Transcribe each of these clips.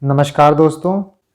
नमस्कार दोस्तों।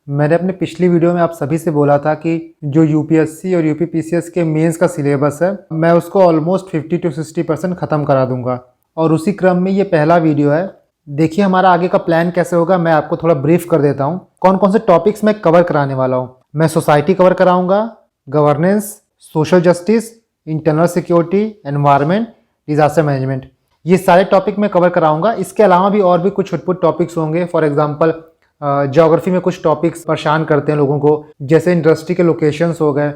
मैंने अपने पिछली वीडियो में आप सभी से बोला था कि जो यूपीएससी और यूपीपीसीएस के मेंस का सिलेबस है मैं उसको ऑलमोस्ट 50 to 60% ख़त्म करा दूंगा और उसी क्रम में ये पहला वीडियो है। देखिए हमारा आगे का प्लान कैसे होगा, मैं आपको थोड़ा ब्रीफ कर देता हूँ कौन कौन से टॉपिक्स मैं कवर कराने वाला हूँ। मैं सोसाइटी कवर कराऊंगा, governance, social justice, internal security, environment, disaster management, ये सारे टॉपिक मैं कवर कराऊंगा। इसके अलावा भी और भी कुछ छुटपुट टॉपिक्स होंगे। फॉर एग्जांपल ज्योग्राफी में कुछ टॉपिक्स परेशान करते हैं लोगों को, जैसे इंडस्ट्री के लोकेशंस हो गए।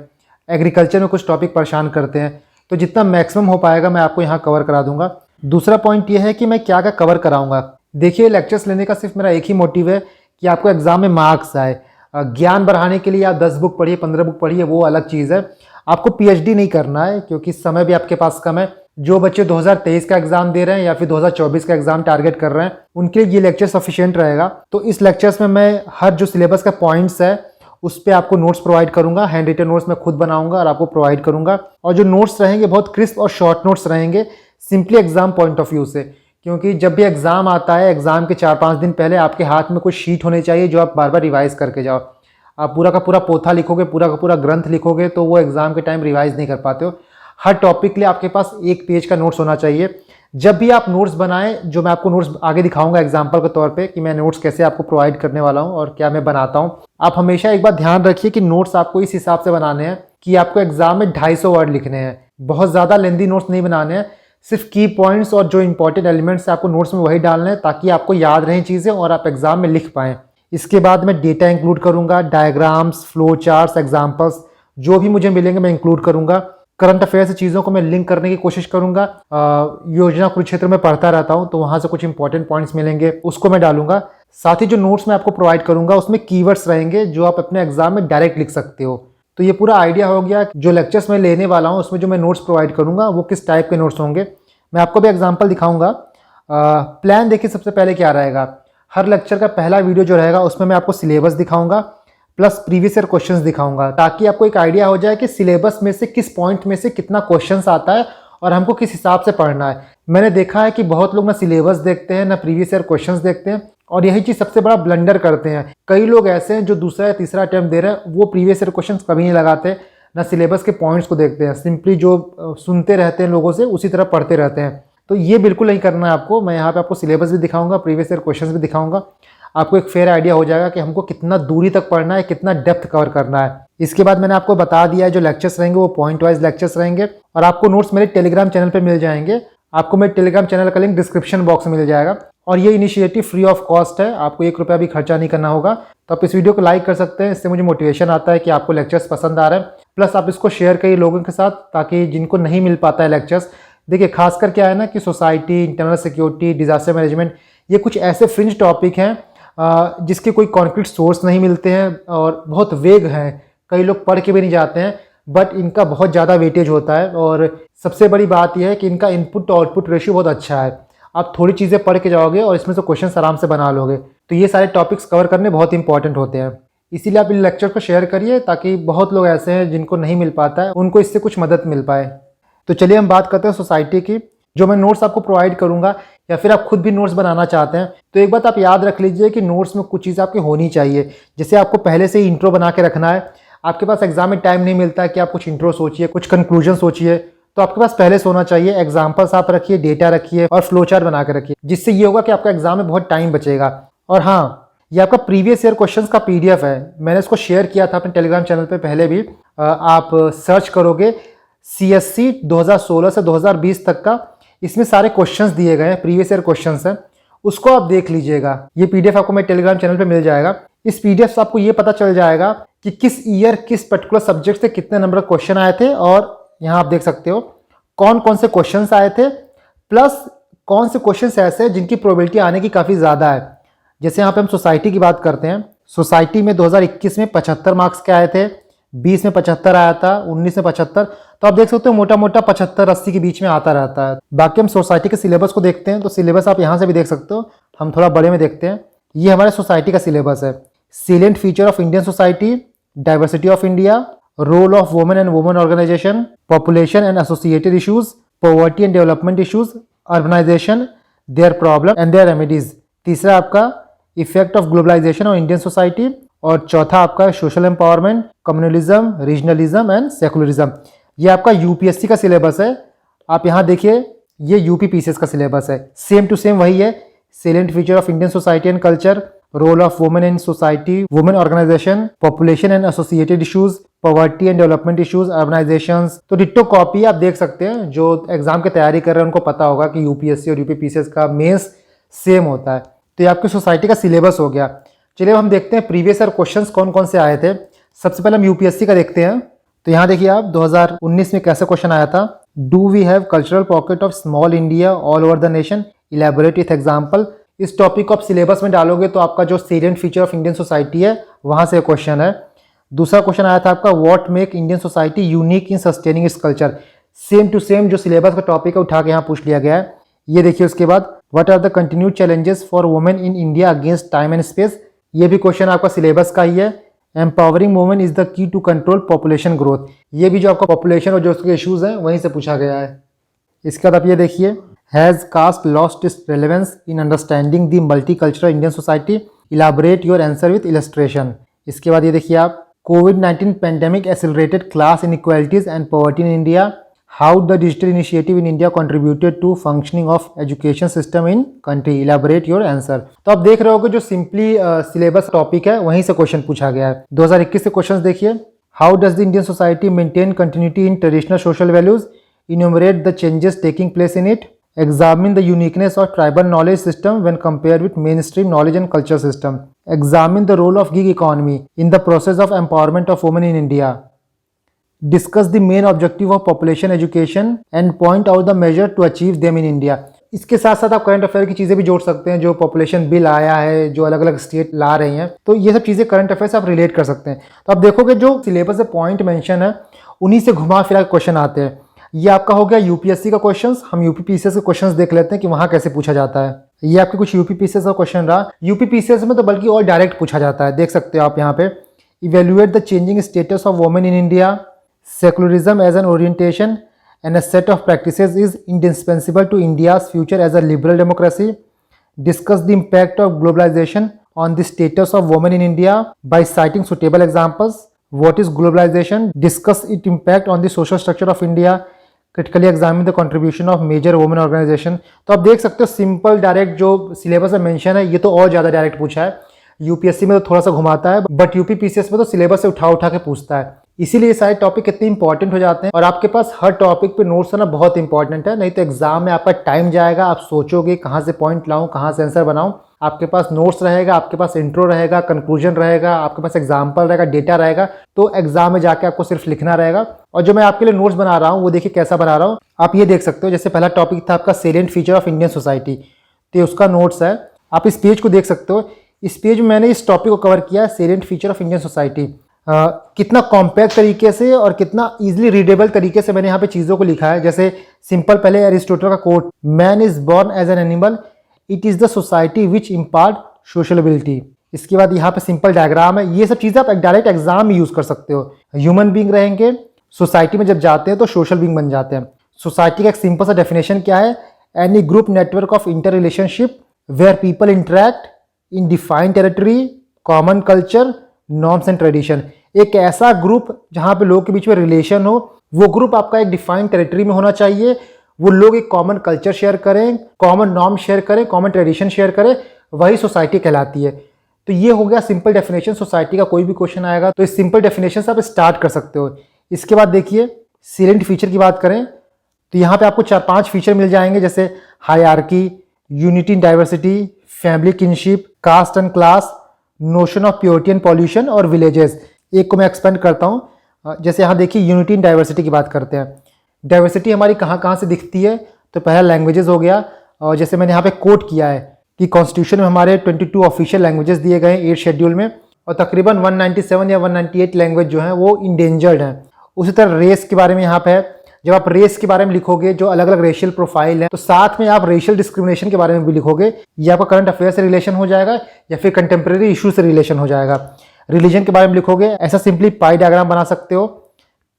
एग्रीकल्चर में कुछ टॉपिक परेशान करते हैं, तो जितना मैक्सिमम हो पाएगा मैं आपको यहाँ कवर करा दूंगा। दूसरा पॉइंट ये है कि मैं क्या क्या कवर कराऊंगा। देखिए लेक्चर्स लेने का सिर्फ मेरा एक ही मोटिव है कि आपको एग्जाम में मार्क्स आए। ज्ञान बढ़ाने के लिए आप 10 बुक पढ़िए, 15 बुक पढ़िए, वो अलग चीज़ है। आपको पीएचडी नहीं करना है क्योंकि समय भी आपके पास कम है। जो बच्चे 2023 का एग्जाम दे रहे हैं या फिर 2024 का एग्जाम टारगेट कर रहे हैं उनके लिए ये लेक्चर सफिशिएंट रहेगा। तो इस लेक्चर्स में मैं हर जो सिलेबस का पॉइंट्स है उस पर आपको नोट्स प्रोवाइड करूंगा। हैंड रिटन नोट्स मैं खुद बनाऊंगा और आपको प्रोवाइड करूंगा। और जो नोट्स रहेंगे बहुत क्रिस्प और शॉर्ट नोट्स रहेंगे, simply exam point of view से। क्योंकि जब भी एग्जाम आता है, एग्जाम के 4-5 दिन पहले आपके हाथ में कुछ शीट होने चाहिए जो आप बार बार रिवाइज करके जाओ। आप पूरा का पूरा पोथा लिखोगे, पूरा का पूरा ग्रंथ लिखोगे तो वो एग्जाम के टाइम रिवाइज नहीं कर पाते हो। हर टॉपिक के लिए आपके पास एक पेज का नोट्स होना चाहिए। जब भी आप नोट्स बनाएं, जो मैं आपको नोट्स आगे दिखाऊंगा एग्जांपल के तौर पे कि मैं नोट्स कैसे आपको प्रोवाइड करने वाला हूं और क्या मैं बनाता हूं, आप हमेशा एक बात ध्यान रखिए कि नोट्स आपको इस हिसाब से बनाने हैं कि आपको एग्जाम में 250 वर्ड लिखने हैं। बहुत ज़्यादा लेंदी नोट्स नहीं बनाने हैं, सिर्फ की पॉइंट्स और जो इंपॉर्टेंट एलिमेंट्स आपको नोट्स में वही डालने हैं ताकि आपको याद रहें चीज़ें और आप एग्जाम में लिख पाएँ। इसके बाद मैं डेटा इंक्लूड करूंगा, डायग्राम्स, फ्लो चार्ट्स, एग्जाम्पल्स जो भी मुझे मिलेंगे मैं इंक्लूड करूंगा। करंट अफेयर से चीज़ों को मैं लिंक करने की कोशिश करूंगा। योजना कुरुक्षेत्र में पढ़ता रहता हूं तो वहां से कुछ इंपॉर्टेंट पॉइंट्स मिलेंगे, उसको मैं डालूंगा। साथ ही जो नोट्स मैं आपको प्रोवाइड करूंगा उसमें कीवर्ड्स रहेंगे जो आप अपने एग्जाम में डायरेक्ट लिख सकते हो। तो ये पूरा आइडिया हो गया जो लेक्चर्स मैं लेने वाला हूँ उसमें जो मैं नोट्स प्रोवाइड करूंगा वो किस टाइप के नोट्स होंगे। मैं आपको भी एग्जाम्पल दिखाऊंगा। प्लान देखिए सबसे पहले क्या रहेगा। हर लेक्चर का पहला वीडियो जो रहेगा उसमें मैं आपको सिलेबस दिखाऊंगा प्लस प्रीवियस ईयर क्वेश्चंस दिखाऊंगा ताकि आपको एक आइडिया हो जाए कि सिलेबस में से किस पॉइंट में से कितना क्वेश्चंस आता है और हमको किस हिसाब से पढ़ना है। मैंने देखा है कि बहुत लोग ना सिलेबस देखते हैं ना प्रीवियस ईयर क्वेश्चंस देखते हैं और यही चीज़ सबसे बड़ा ब्लंडर करते हैं। कई लोग ऐसे हैं जो दूसरा या तीसरा अटेम्प्ट दे रहे हैं, वो प्रीवियस ईयर क्वेश्चंस कभी नहीं लगाते, ना सिलेबस के पॉइंट्स को देखते हैं, सिंपली जो सुनते रहते हैं लोगों से उसी तरह पढ़ते रहते हैं। तो ये बिल्कुल नहीं करना है आपको। मैं यहाँ पे आपको सिलेबस भी दिखाऊंगा, प्रीवियस ईयर क्वेश्चंस भी दिखाऊंगा। आपको एक फेयर आइडिया हो जाएगा कि हमको कितना दूरी तक पढ़ना है, कितना डेप्थ कवर करना है। इसके बाद मैंने आपको बता दिया है जो लेक्चर्स रहेंगे वो पॉइंट वाइज लेक्चर्स रहेंगे और आपको नोट्स मेरे टेलीग्राम चैनल पे मिल जाएंगे। आपको मेरे टेलीग्राम चैनल का लिंक डिस्क्रिप्शन बॉक्स में मिल जाएगा और ये इनिशिएटिव फ्री ऑफ कॉस्ट है, आपको 1 रुपया भी खर्चा नहीं करना होगा। तो आप इस वीडियो को लाइक कर सकते हैं, इससे मुझे मोटिवेशन आता है कि आपको लेक्चर्स पसंद आ रहे हैं। प्लस आप इसको शेयर करिए लोगों के साथ ताकि जिनको नहीं मिल पाता है लेक्चर्स। देखिए खासकर क्या है ना कि society, internal security, disaster management, ये कुछ ऐसे फ्रिंज टॉपिक हैं जिसके कोई कॉन्क्रीट सोर्स नहीं मिलते हैं और बहुत वेग हैं, कई लोग पढ़ के भी नहीं जाते हैं, बट इनका बहुत ज़्यादा वेटेज होता है। और सबसे बड़ी बात यह है कि इनका इनपुट टू आउटपुट रेशियो बहुत अच्छा है। आप थोड़ी चीज़ें पढ़ के जाओगे और इसमें से क्वेश्चन आराम से बना लोगे। तो ये सारे टॉपिक्स कवर करने बहुत इंपॉर्टेंट होते हैं, इसीलिए आप इन लेक्चर को शेयर करिए ताकि बहुत लोग ऐसे हैं जिनको नहीं मिल पाता है, उनको इससे कुछ मदद मिल पाए। तो चलिए हम बात करते हैं सोसाइटी की। जो मैं नोट्स आपको प्रोवाइड करूंगा या फिर आप खुद भी नोट्स बनाना चाहते हैं तो एक बात आप याद रख लीजिए कि नोट्स में कुछ चीज़ आपकी होनी चाहिए। जैसे आपको पहले से ही इंट्रो बना के रखना है। आपके पास एग्जाम में टाइम नहीं मिलता है कि आप कुछ इंट्रो सोचिए, कुछ कंक्लूजन सोचिए, तो आपके पास पहले से होना चाहिए। एग्जाम्पल्स आप रखिए, डेटा रखिए और फ्लो चार्ट बना के रखिए, जिससे ये होगा कि आपका एग्जाम में बहुत टाइम बचेगा। और हाँ, ये आपका प्रीवियस ईयर क्वेश्चंस का पीडीएफ है, मैंने इसको शेयर किया था अपने टेलीग्राम चैनल पे पहले भी। आप सर्च करोगे CSC 2016 से 2020 तक का, इसमें सारे क्वेश्चंस दिए गए हैं, प्रीवियस ईयर क्वेश्चंस हैं, उसको आप देख लीजिएगा। ये पीडीएफ आपको मेरे टेलीग्राम चैनल पे मिल जाएगा। इस पीडीएफ से आपको ये पता चल जाएगा कि किस ईयर किस पर्टिकुलर सब्जेक्ट से कितने नंबर क्वेश्चन आए थे और यहाँ आप देख सकते हो कौन कौन से क्वेश्चंस आए थे, प्लस कौन से क्वेश्चंस ऐसे हैं जिनकी प्रोबेबिलिटी आने की काफ़ी ज़्यादा है। जैसे यहाँ पे हम सोसाइटी की बात करते हैं। सोसाइटी में 2021 में 75 मार्क्स के आए थे, 20 में 75 आया था, 19 में 75। तो आप देख सकते हो मोटा मोटा 75-80 के बीच में आता रहता है। बाकी हम सोसाइटी के सिलेबस को देखते हैं तो सिलेबस आप यहाँ से भी देख सकते हो। हम थोड़ा बड़े में देखते हैं। ये हमारे सोसाइटी का सिलेबस है। Salient feature of Indian society, diversity of India, role of women and women organisation, population and associated issues, poverty and development issues, urbanisation, their problem and their remedies. तीसरा आपका इफेक्ट ऑफ ग्लोबलाइजेशन और Indian society, और चौथा आपका social empowerment, communalism, regionalism and secularism. ये आपका UPSC का syllabus है। आप यहाँ देखिए, ये यूपी पीसीएस का सिलेबस है, सेम टू सेम वही है। Salient feature of Indian society and culture, role of women in society, women organisation, population and associated issues, poverty and development issues, urbanisations. तो डिट्टो कॉपी आप देख सकते हैं, जो एग्जाम की तैयारी कर रहे हैं उनको पता होगा कि यूपीएससी और यूपी पीसीएस का मेंस सेम होता है। तो ये आपकी सोसाइटी का सिलेबस हो गया। चलिए हम देखते हैं प्रीवियस ईयर क्वेश्चंस कौन कौन से आए थे। सबसे पहले हम यूपीएससी का देखते हैं। तो यहाँ देखिए आप 2019 में कैसे क्वेश्चन आया था। Do we have cultural pocket of small India all over the nation, elaborate with example. इस टॉपिक को आप सिलेबस में डालोगे तो आपका जो salient feature of Indian society है वहां से क्वेश्चन है। दूसरा क्वेश्चन आया था आपका what make Indian society unique in sustaining its culture. Same to same जो सिलेबस का टॉपिक है उठा के यहाँ पूछ लिया गया है। ये देखिए उसके बाद what are the continued challenges for women in India against time and space. ये भी क्वेश्चन आपका सिलेबस का ही है। Empowering women is the key to control population growth. ये भी जो आपका पॉपुलेशन और जो उसके इश्यूज हैं वहीं से पूछा गया है। इसके बाद आप ये देखिए, has caste lost its relevance in understanding the multicultural Indian society, elaborate your answer with illustration. इसके बाद ये देखिए आप, कोविड-19 pandemic accelerated class inequalities and poverty in India, how the digital initiative in India contributed to functioning of education system in country, elaborate your answer. तो आप देख रहे हो कि जो सिंपली सिलेबस टॉपिक है वहीं से क्वेश्चन पूछा गया है। 2021 से क्वेश्चन देखिए, how does the Indian society maintain continuity in traditional social values, enumerate the changes taking place in it, examine the uniqueness of tribal knowledge system when compared with mainstream knowledge and culture system, examine the role of gig economy in the process of empowerment of women in India, discuss the main objective of population education and point out the measure to achieve them in India। इसके साथ साथ आप current affair की चीज़ें भी जोड़ सकते हैं, जो पॉपुलेशन बिल आया है, जो अलग अलग स्टेट ला रही हैं, तो ये सब चीज़ें करंट अफेयर से आप रिलेट कर सकते हैं। तो आप देखोगे जो सिलेबस में पॉइंट मेंशन है उन्हीं से घुमा फिरा क्वेश्चन आते हैं। ये आपका हो गया यूपीएससी का क्वेश्चंस। हम यूपी पीसीएस के क्वेश्चंस देख लेते हैं कि वहां कैसे पूछा जाता है। ये आपके कुछ यूपी पीसीएस का क्वेश्चन रहा। यूपी पीसीएस में तो बल्कि और डायरेक्ट पूछा जाता है, देख सकते हो आप यहाँ पे। Evaluate the changing status of women in India, secularism as an orientation and a set of practices is indispensable to India's future as a liberal democracy, discuss the impact of globalisation on the status of women in India by citing suitable examples, what is globalisation, discuss it impact on the social structure of India, critically examine the contribution of major women organisation. तो आप देख सकते हो simple direct जो syllabus में mention है ये तो और ज़्यादा डायरेक्ट पूछा है। यूपीएससी में तो थोड़ा सा घुमाता है, बट यूपी पीसीएस में तो सिलेबस से उठा उठा के पूछता है। इसीलिए सारे टॉपिक कितने इंपॉर्टेंट हो जाते हैं। और आपके पास हर टॉपिक पे नोट्स होना बहुत इंपॉर्टेंट है, नहीं तो एग्जाम में आपका टाइम जाएगा। आप सोचोगे कहाँ से पॉइंट लाऊं, कहाँ से आंसर बनाऊं। आपके पास नोट्स रहेगा, आपके पास इंट्रो रहेगा, कंक्लूजन रहेगा, आपके पास एग्जाम्पल रहेगा, डेटा रहेगा, तो एग्जाम में जाके आपको सिर्फ लिखना रहेगा। और जो मैं आपके लिए नोट्स बना रहा हूँ वो देखिए कैसा बना रहा हूँ। आप ये देख सकते हो, जैसे पहला टॉपिक था आपका salient feature of Indian society, तो उसका नोट्स है। आप इस पेज को देख सकते हो। इस पेज में मैंने इस टॉपिक को कवर किया है, salient feature of Indian society. कितना कॉम्पैक्ट तरीके से और कितना इजीली रीडेबल तरीके से मैंने यहाँ पे चीज़ों को लिखा है। जैसे सिंपल पहले अरिस्टोटल का quote, man is born as an animal, it is the society which impart sociability. इसके बाद यहाँ पे सिंपल डायग्राम है। ये सब चीज़ें आप डायरेक्ट एग्जाम में यूज़ कर सकते हो। ह्यूमन बींग रहेंगे, सोसाइटी में जब जाते हैं तो सोशल बींग बन जाते हैं। सोसाइटी का एक सिंपल सा डेफिनेशन क्या है, any group network of interrelationship where people interact in defined territory, common culture, norms and tradition. एक ऐसा ग्रुप जहाँ पे लोगों के बीच में रिलेशन हो, वो ग्रुप आपका एक डिफाइंड टेरिटरी में होना चाहिए। वो लोग एक कॉमन कल्चर शेयर करें, कॉमन नॉर्म शेयर करें, कॉमन ट्रेडिशन शेयर करें, वही सोसाइटी कहलाती है। तो ये हो गया सिंपल डेफिनेशन। सोसाइटी का कोई भी क्वेश्चन आएगा तो इस सिंपल डेफिनेशन से आप स्टार्ट कर सकते हो। इसके बाद देखिए सेलिएंट फीचर की बात करें तो यहाँ पे आपको 4-5 फीचर मिल जाएंगे, जैसे hierarchy, unity in diversity, family kinship, caste and class, notion of purity and pollution और विलेजेस। एक को मैं एक्सपेंड करता हूँ। जैसे यहाँ देखिए यूनिटी इन डाइवर्सिटी की बात करते हैं। डाइवर्सिटी हमारी कहाँ कहाँ से दिखती है, तो पहला लैंग्वेजेस हो गया। और जैसे मैंने यहाँ पे कोट किया है कि कॉन्स्टिट्यूशन में हमारे 22 ऑफिशियल लैंग्वेजेस दिए गए हैं 8 शेड्यूल में, और तकरीबन 197 या 198 लैंग्वेज जो हैं वो इंडेंजर्ड हैं। उसी तरह रेस के बारे में यहाँ पे है। जब आप रेस के बारे में लिखोगे, जो अलग अलग रेशियल प्रोफाइल है, तो साथ में आप रेशियल डिस्क्रिमिनेशन के बारे में भी लिखोगे। ये आपका करंट अफेयर से रिलेशन हो जाएगा या फिर कंटेम्प्रेरी इशू से रिलेशन हो जाएगा। रिलीजन के बारे में लिखोगे, ऐसा सिंपली पाई डायग्राम बना सकते हो।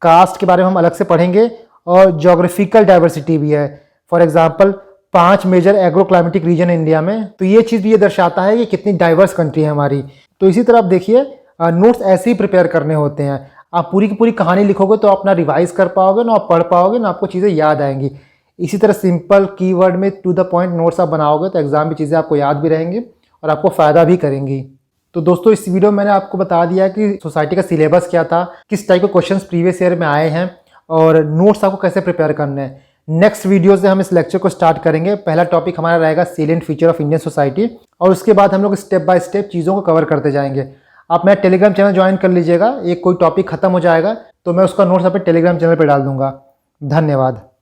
कास्ट के बारे में हम अलग से पढ़ेंगे, और जोग्राफिकल डाइवर्सिटी भी है। For example 5 major agro climatic region है इंडिया में। तो ये चीज़ भी ये दर्शाता है कि कितनी डाइवर्स कंट्री है हमारी। तो इसी तरह आप देखिए, नोट्स ऐसे ही प्रिपेयर करने होते हैं। आप पूरी की पूरी कहानी लिखोगे तो अपना रिवाइज कर पाओगे ना, आप पढ़ पाओगे ना, आपको चीज़ें याद आएंगी। इसी तरह सिंपल कीवर्ड में टू द पॉइंट नोट्स आप बनाओगे तो एग्जाम में चीज़ें आपको याद भी रहेंगी और आपको फ़ायदा भी करेंगी। तो दोस्तों, इस वीडियो में मैंने आपको बता दिया कि सोसाइटी का सिलेबस क्या था, किस टाइप के क्वेश्चंस प्रीवियस ईयर में आए हैं और नोट्स आपको कैसे प्रिपेयर करने हैं। नेक्स्ट वीडियो से हम इस लेक्चर को स्टार्ट करेंगे। पहला टॉपिक हमारा रहेगा salient feature of Indian society, और उसके बाद हम लोग स्टेप बाय स्टेप चीज़ों को कवर करते जाएंगे। आप मेरा टेलीग्राम चैनल ज्वाइन कर लीजिएगा। एक कोई टॉपिक खत्म हो जाएगा तो मैं उसका नोट्स अपने टेलीग्राम चैनल पर डाल दूंगा। धन्यवाद।